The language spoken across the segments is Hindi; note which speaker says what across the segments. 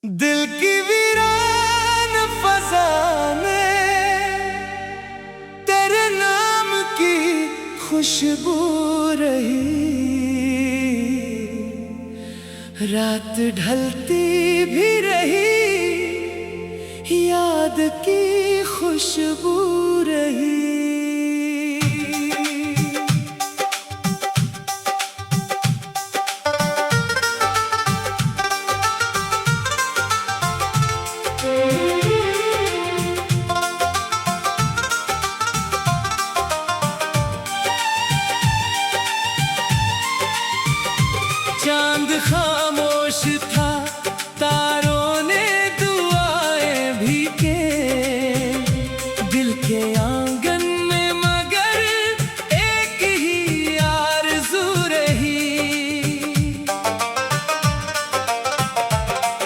Speaker 1: दिल की वीरान फजाने तेरे नाम की खुशबू रही। रात ढलती भी रही, याद की खुशबू रही। चांद खामोश था, तारों ने दुआएं भी के दिल के आंगन में, मगर एक ही आरज़ू रही।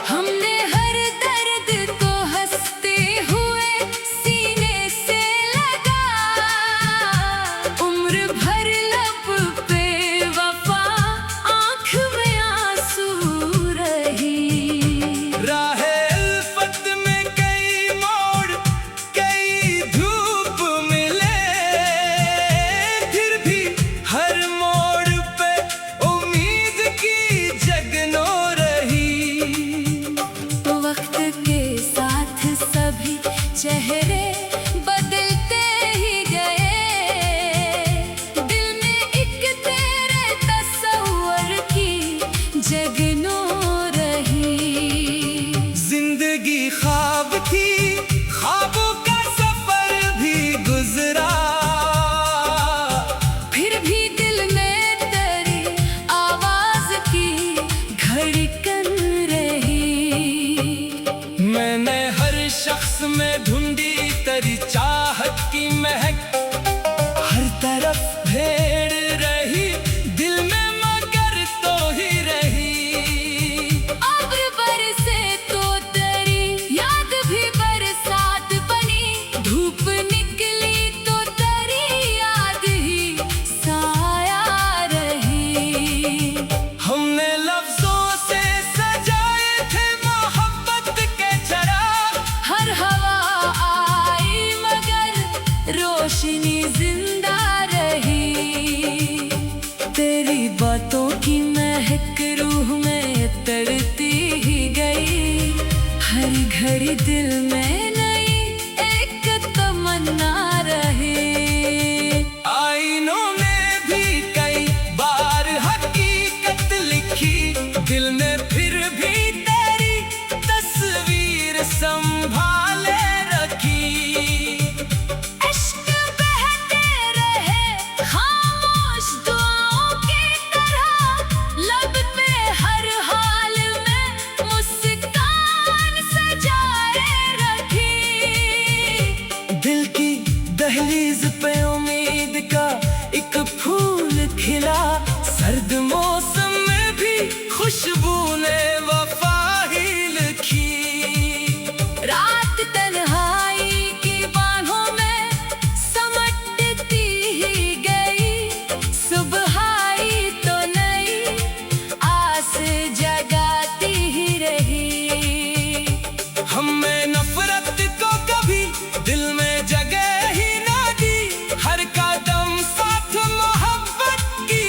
Speaker 2: हमने हर दर्द को हंसते हुए सीने से लगा, उम्र भर लब पे वफा आँख में आंसू रही।
Speaker 1: राहे उल्फत में कई मोड़, कई धूप मिले, फिर भी हर मोड़ पे उम्मीद की जगनो रही।
Speaker 2: वक्त के साथ सभी चेहरे बदलते ही गए, दिल में एक तेरे तस्वर की जगनो रही।
Speaker 1: जिंदगी ख्वाब थी, ख्वाबों का सफर भी गुजरा,
Speaker 2: फिर भी दिल में तेरी आवाज की धड़कन रही।
Speaker 1: मैंने हर शख्स में ढूंढी तेरी चाहत की महक, हर तरफ भेड़ रही, दिल में मगर तो ही रही।
Speaker 2: अब बरसे तो तेरी याद भी बरसात बनी, धूप निकली तो तेरी याद ही साया रही।
Speaker 1: हमने लफ्जों से सजाए थे मोहब्बत के चराग,
Speaker 2: हर हवा आई मगर रोशनी जिंदा रही।
Speaker 1: तेरी
Speaker 2: बातों की महक रूह में तरती ही गई, हर घड़ी दिल में नई एक तमन्ना रहे।
Speaker 1: आईनों में भी कई बार हकीकत लिखी, दिल ने फिर भी तेरी तस्वीर संभाले रखी।
Speaker 2: इश्क बहते रहे खामोश दुआओं की तरह, लब पे हर हाल में मुस्कान सजाए रखी।
Speaker 1: दिल की दहलीज पे उम्मीद का एक फूल खिला, सर्द मौसम में भी खुशबू ने वफा ही लिखी।
Speaker 2: रात तन्हाई की बाहों में समटती ही गई, सुबह आई तो नई आस जगाती ही रही।
Speaker 1: हमें नफरत को कभी दिल में जगह ही ना दी, हर कदम साथ मोहब्बत की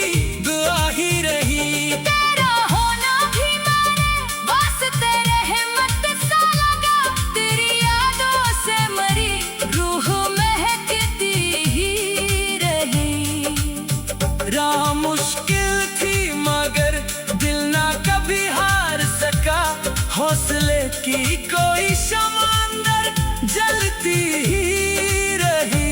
Speaker 1: दुआ ही रही।
Speaker 2: तेरा होना भी मेरे वास्ते रहमत सा लगा, तेरी यादों से मरी रूह महकती ही रही।
Speaker 1: राह मुश्किल थी मगर दिल ना कभी हार सका, हौसले की कोई शम्मा अंदर जलती ही रही।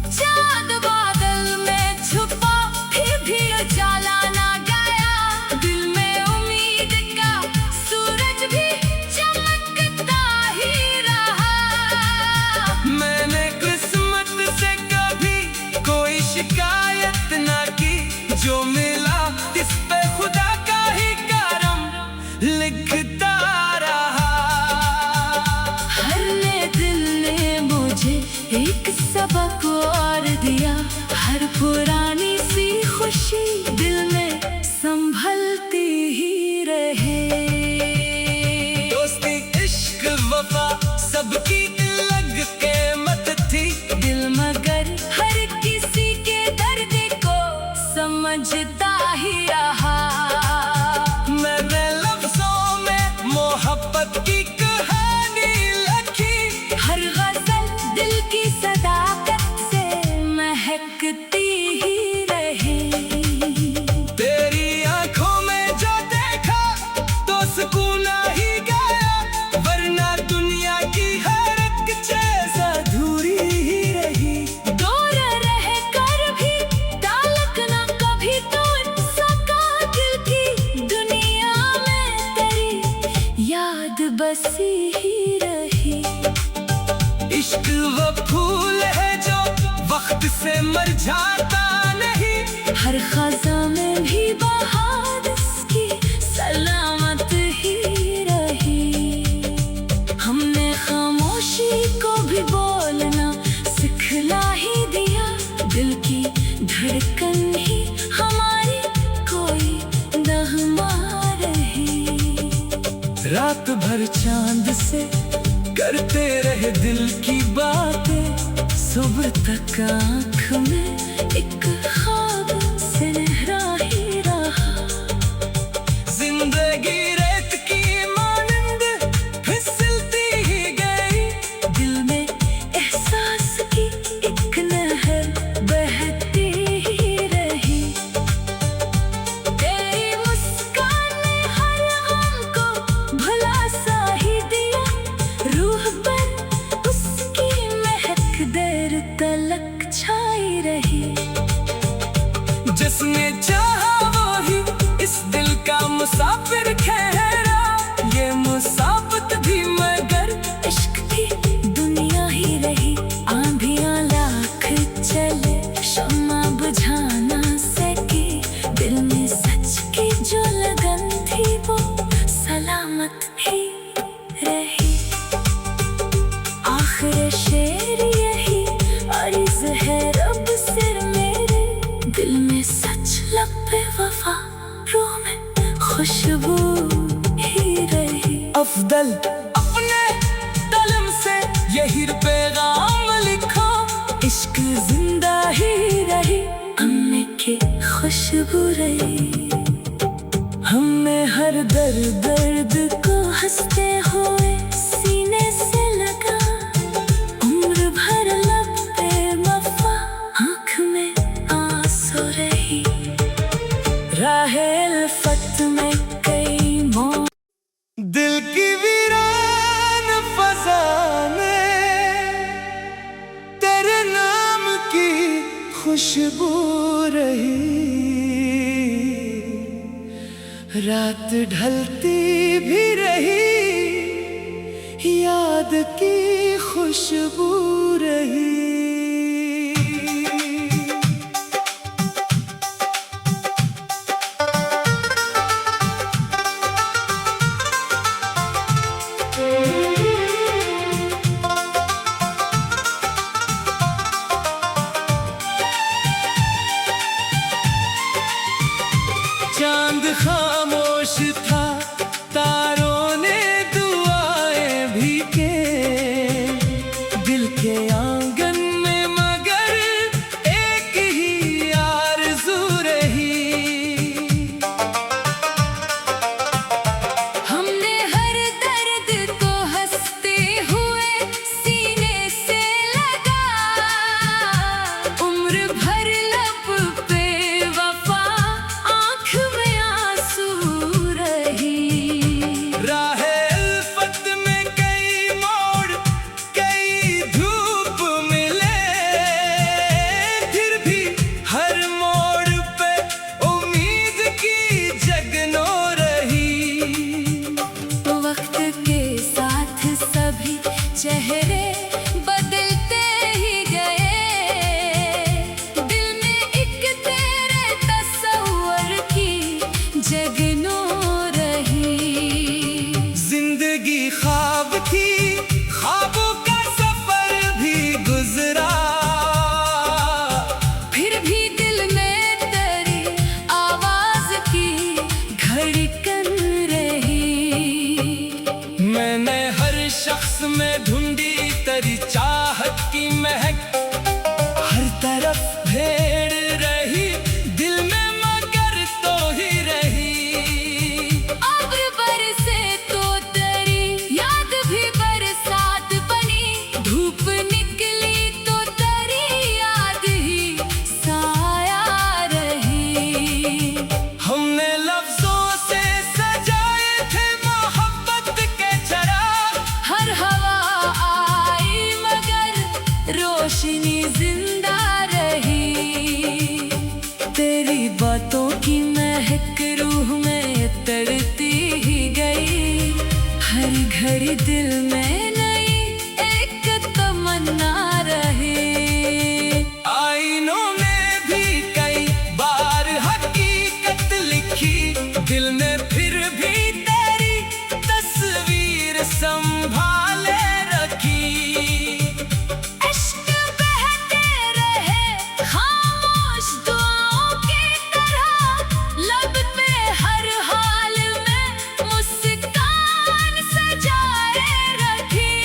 Speaker 2: चाँद बादल में छुपा फिर भी उजाला ना गया, दिल में उम्मीद का सूरज भी चमकता ही रहा।
Speaker 1: मैंने किस्मत से कभी कोई शिकायत ना की, जो मिला इस पे खुदा का ही करम लिखता रहा।
Speaker 2: हर ने दिल ने मुझे
Speaker 1: सुकून ही गया, वरना दुनिया की हर एक चीज अधूरी ही रही।
Speaker 2: दूर रह कर भी ताल्लुक ना कभी तोड़ सका दिल की दुनिया में, तेरी याद बसी ही रही।
Speaker 1: इश्क वो फूल है जो वक्त से मर जाता नहीं,
Speaker 2: हर खज़ां में भी बहार इसकी सलामत ही रही। हमने खामोशी को भी बोलना सिखला ही दिया, दिल की धड़कन ही हमारी कोई नगमा रही।
Speaker 1: रात भर चांद से करते रहे दिल की बातें, सुबह तक आँख में एक ख्वाब सुनहरा ही रहा। जिंदगी रेत की मानंद फिसलती ही गई,
Speaker 2: दिल में एहसास की एक नहर बहती ही रही। तेरी मुस्कान ने हर गम को भुला सा ही दिया, रूह पर उसकी महक देर तलक छाई रही।
Speaker 1: जिसने चाहा वो ही इस दिल का मुसाफिर ठहरा, ये मुसाफत भी मगर
Speaker 2: इश्क की दुनिया ही रही। आंधियां लाख चले शम्मा बुझा ना सकी, दिल में सच की जो लगन थी वो सलामत ही रही। आखिर शेर यही अर्ज़ है रब से मेरे, दिल में सच लब पे वफा, रूह में खुशबू ही रही।
Speaker 1: अफदल अपने कलम से यही पैगाम लिखो,
Speaker 2: इश्क जिंदा ही रही, हमने की खुशबू रही।
Speaker 1: हमने हर दर्द
Speaker 2: को हंसते हुए सीने से लगा, उम्र भर लब पे वफा, आँख में आंसू रही।
Speaker 1: राहे उल्फत में कई मौत, दिल की वीरान फज़ा में तेरे नाम की खुशबू रही। रात ढलती भी रही, याद की खुशबू रही। चांद खामोश था, तारों ने दुआएं भी के, दिल के आंगन
Speaker 2: हर दिल में नई एक तमन्ना रहे।
Speaker 1: आईनों में भी कई बार हकीकत लिखी, दिल ने फिर भी तेरी तस्वीर संभाले रखी।
Speaker 2: इश्क बहते रहे खामोश दुआओं की तरह, लब पे हर हाल में मुस्कान सजाए रखी।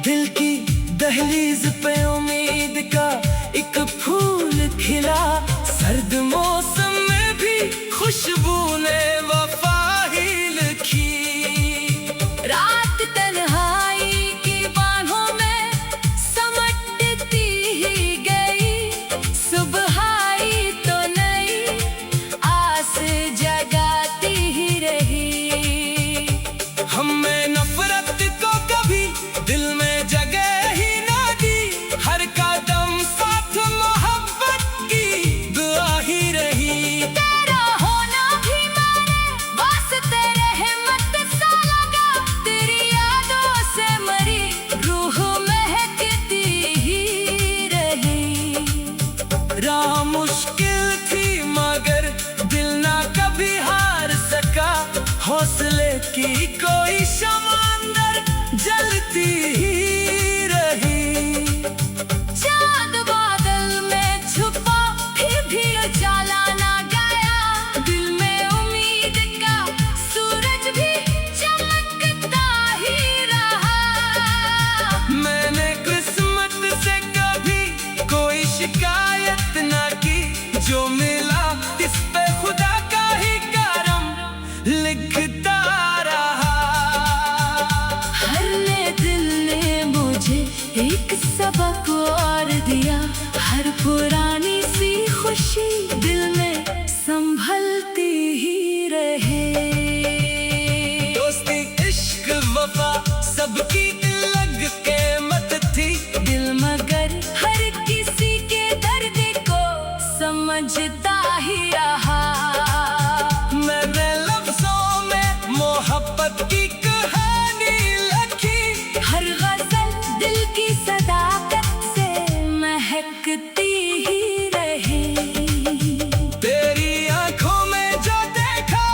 Speaker 1: दिल की दहलीज पे उम्मीद का एक फूल खिला, सर्द मौसम में भी खुशबू ने वफा ही लिखी।
Speaker 2: रात तन्हाई की बाहों में समटती ही गई, सुबह आई तो नई आस जगाती ही रही।
Speaker 1: हमें नफरत को कभी दिल में जगह ही ना दी, हर कदम साथ मोहब्बत की दुआ ही रही।
Speaker 2: तेरा होना भी मेरे वास्ते रहमत सा लगा, तेरी यादों से मरी रूह महकती ही रही।
Speaker 1: राह मुश्किल थी मगर दिल ना कभी हार सका, हौसले की कोई शम्मा अंदर जलती ही रही।
Speaker 2: चाँद बादल में छुपा फिर भी उजाला ना गया, दिल में उम्मीद का सूरज भी चमकता ही रहा।
Speaker 1: मैंने किस्मत से कभी कोई शिकायत ना की, जो मिला इस पे खुदा का ही करम लिखता रहा।
Speaker 2: हर नए दिल ने मुझे एक सबक और दिया, हर पुरानी सी खुशी दिल में संभलती ही रहे।
Speaker 1: दोस्ती इश्क वफा सबकी अलग कीमत थी,
Speaker 2: दिल मगर हर किसी के दर्द को समझता ही रहा।
Speaker 1: मैंने लफ्जों में मोहब्बत की कहानी लिखी,
Speaker 2: हर गजल दिल की सदाकत से महकती ही रही।
Speaker 1: तेरी आंखों में जो देखा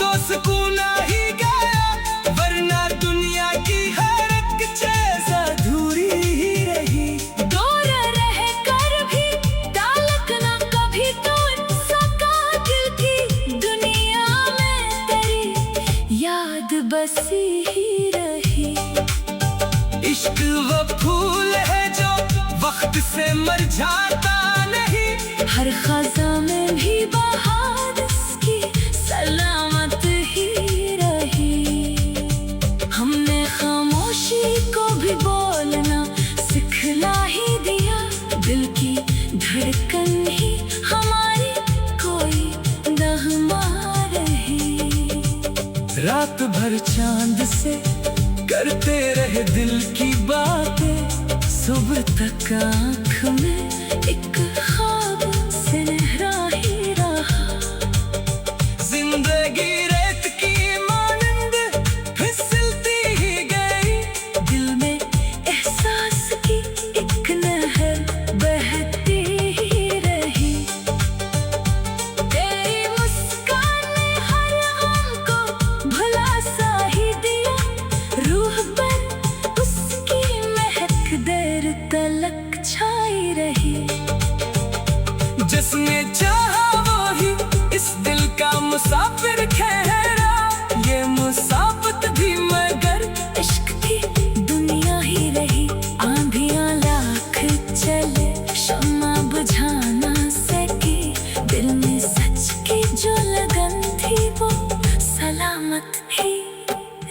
Speaker 1: तो सुकून आ ही गया, वरना दुनिया की हर एक चीज अधूरी ही रही।
Speaker 2: दूर रह कर भी ताल्लुक ना कभी तोड़ सका, दिल की दुनिया में तेरी याद बसी ही रही।
Speaker 1: इश्क वो फूल है जो वक्त से मर जाता नहीं,
Speaker 2: हर खज़ा में भी बहार इसकी सलामत ही रही। हमने खामोशी को भी बोलना सिखला ही दिया, दिल की धड़कन ही हमारी कोई नगमा रही।
Speaker 1: रात भर चांद से करते रहे दिल की बातें, सुबह तक आँख में एक ख्वाब सुनहरा ही रहा। जिंदगी रेत की मानंद फिसलती ही गई,
Speaker 2: दिल में एहसास की एक नहर बहती ही रही। तेरी मुस्कान ने हर गम को भुला सा ही दिया, रूह पर उसकी महक देर तलक छाई रही।
Speaker 1: जिसने चाहा वही इस दिल का मुसाफिर ठहरा, ये मुसाफत भी मगर
Speaker 2: इश्क की दुनिया ही रही। आंधियां लाख चले शम्मा बुझा ना सकी, दिल में सच की जो लगन थी वो सलामत ही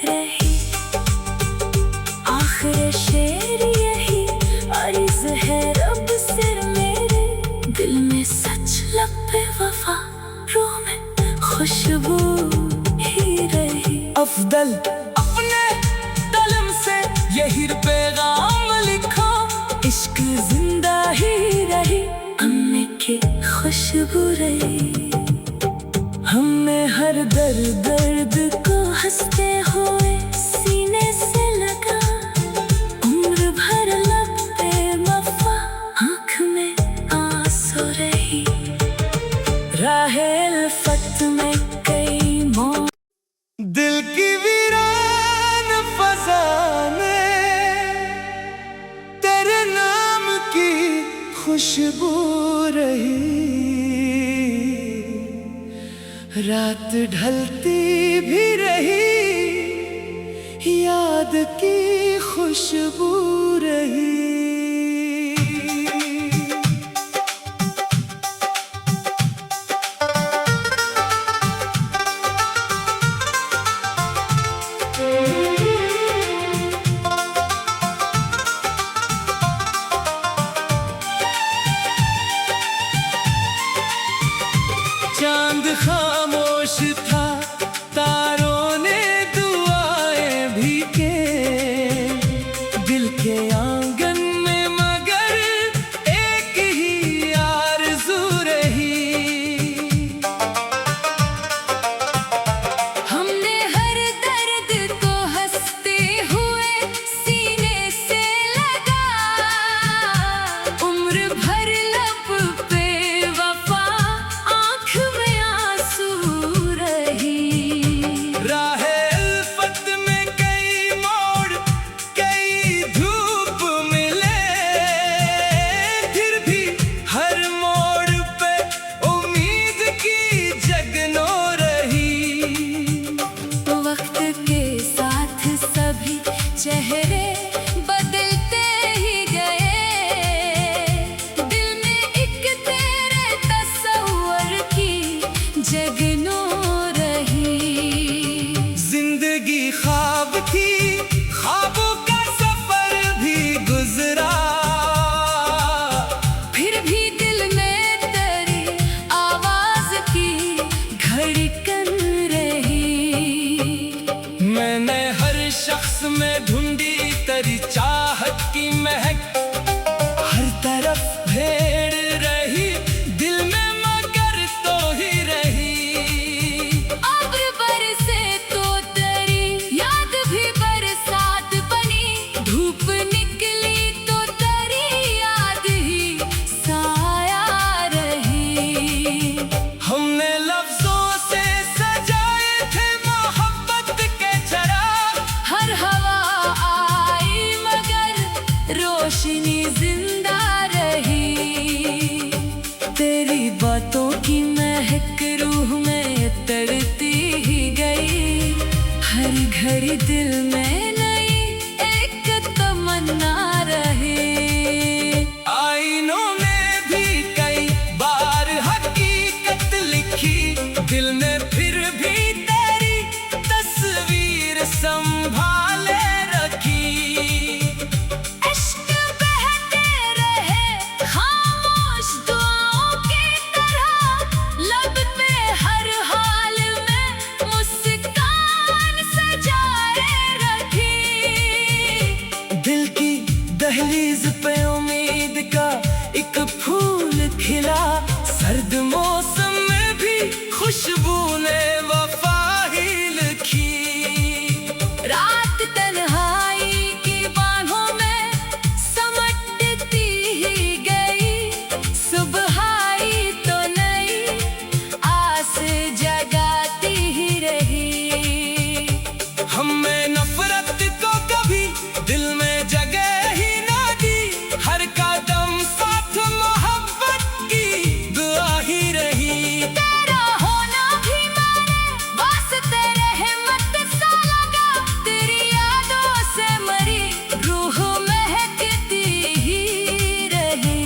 Speaker 2: रही। आखिर शेर यही अर्ज़ है रब से मेरे, दिल में सच लब पे वफा, रूह में खुशबू ही रही।
Speaker 1: अफदल अपने कलम से यही पैगाम लिखो, इश्क जिंदा ही रही,
Speaker 2: अम्मे की खुशबू रही।
Speaker 1: हमने हर दर्द को
Speaker 2: हंसते हुए
Speaker 1: खुशबू रही, रात ढलती भी रही, याद की खुशबू रही। चांद खामोश था, तारों ने दुआएं भी के, दिल के आंगन में मगर एक ही आरज़ू रही।
Speaker 2: हमने हर दर्द को हंसते हुए सीने से लगा, उम्र भर लब पे वफा आँख में आंसू रही।
Speaker 1: राहे उल्फत में कई मोड़, कई धूप मिले, फिर भी हर मोड़ पे उम्मीद की जगनो रही।
Speaker 2: वक्त के साथ सभी चेहरे बदलते ही गए, दिल में एक तेरे तस्वर की जगनो रही।
Speaker 1: जिंदगी ख्वाब थी, ख्वाबों का सफर भी गुजरा,
Speaker 2: फिर भी दिल में तेरी आवाज की धड़कन रही।
Speaker 1: मैंने हर शख्स में ढूंढी तेरी चाहत की महक, हर तरफ भेड़ रही, दिल में मगर तो ही रही।
Speaker 2: अब्र बरसे तो तेरी याद भी बरसात बनी, धूप निकली तो तेरी याद ही साया रही।
Speaker 1: हमने लफ्जों से सजाए थे मोहब्बत के चराग,
Speaker 2: हर हवा आई मगर रोशनी जिंदा रही।
Speaker 1: तेरी
Speaker 2: बातों की महक रूह में तरती ही गई, हर घड़ी दिल में नई एक तमन्ना रहे।
Speaker 1: आईनों में भी कई बार हकीकत लिखी, दिल ने फिर भी तेरी तस्वीर संभाले रखी।
Speaker 2: इश्क बहते रहे खामोश दुआओं की तरह, लब पे हर हाल में मुस्कान सजाए रखी।
Speaker 1: दिल की दहलीज पे उम्मीद का एक फूल खिला, सर्द मौसम में भी खुशबू ने वफा ही लिखी।
Speaker 2: रात तन्हाई की बाहों में समटती ही गई, सुबह आई तो नई आस जगाती ही रही।
Speaker 1: हमें नफरत को कभी दिल में जगह ही ना दी, हर कदम साथ मोहब्बत की दुआ ही रही।
Speaker 2: तेरा होना भी मेरे वास्ते रहमत सा लगा, तेरी यादों से मरी रूह महकती ही रही।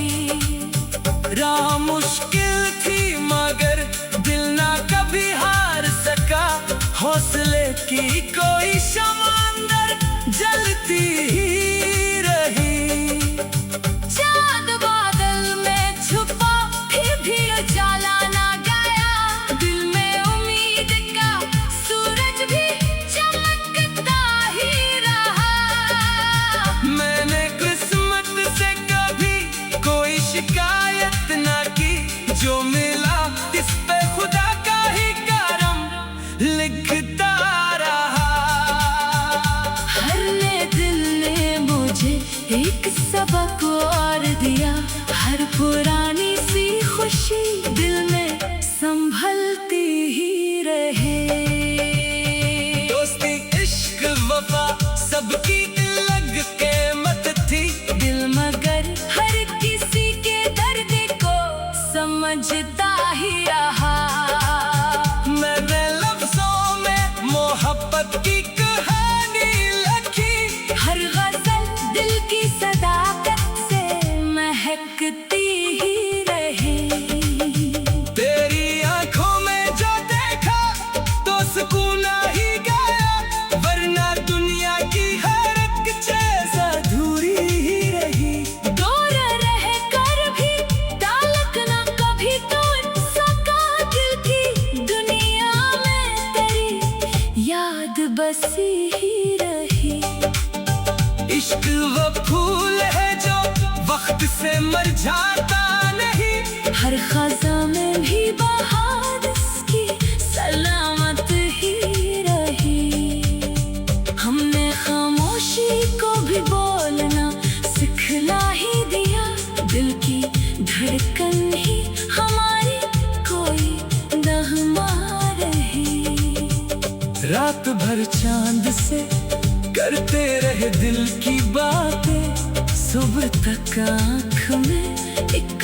Speaker 1: राह मुश्किल थी मगर दिल ना कभी हार सका, हौसले की कोई शम्मा अंदर जलती ही रही।
Speaker 2: चाँद बादल में छुपा फिर भी उजाला ना गया, दिल में उम्मीद का सूरज भी चमकता ही रहा।
Speaker 1: मैंने किस्मत से कभी कोई शिकायत ना की, जो मिला इस पे खुदा का ही करम लिखता रहा।
Speaker 2: हर ने दिल ने मुझे
Speaker 1: मोहब्बत की कहानी लिखी।
Speaker 2: हर गजल दिल की सदाकत से महकती ही रहे।
Speaker 1: तेरी आंखों में जो देखा तो सुकून आ ही गया, वरना दुनिया की हर एक चीज अधूरी ही रही।
Speaker 2: दूर रह कर भी ताल्लुक ना कभी तोड़ सका दिल की दुनिया में, तेरी याद बसी ही रही।
Speaker 1: इश्क वो फूल है जो वक्त से मर जाता नहीं,
Speaker 2: हर खज़ां में भी बहार इसकी सलामत ही रही। हमने खामोशी को भी बोलना सिखला ही दिया, दिल की धड़कन ही हमारी कोई नगमा रही।
Speaker 1: रात भर चांद से करते रहे दिल की बातें, सुबह तक आँख में एक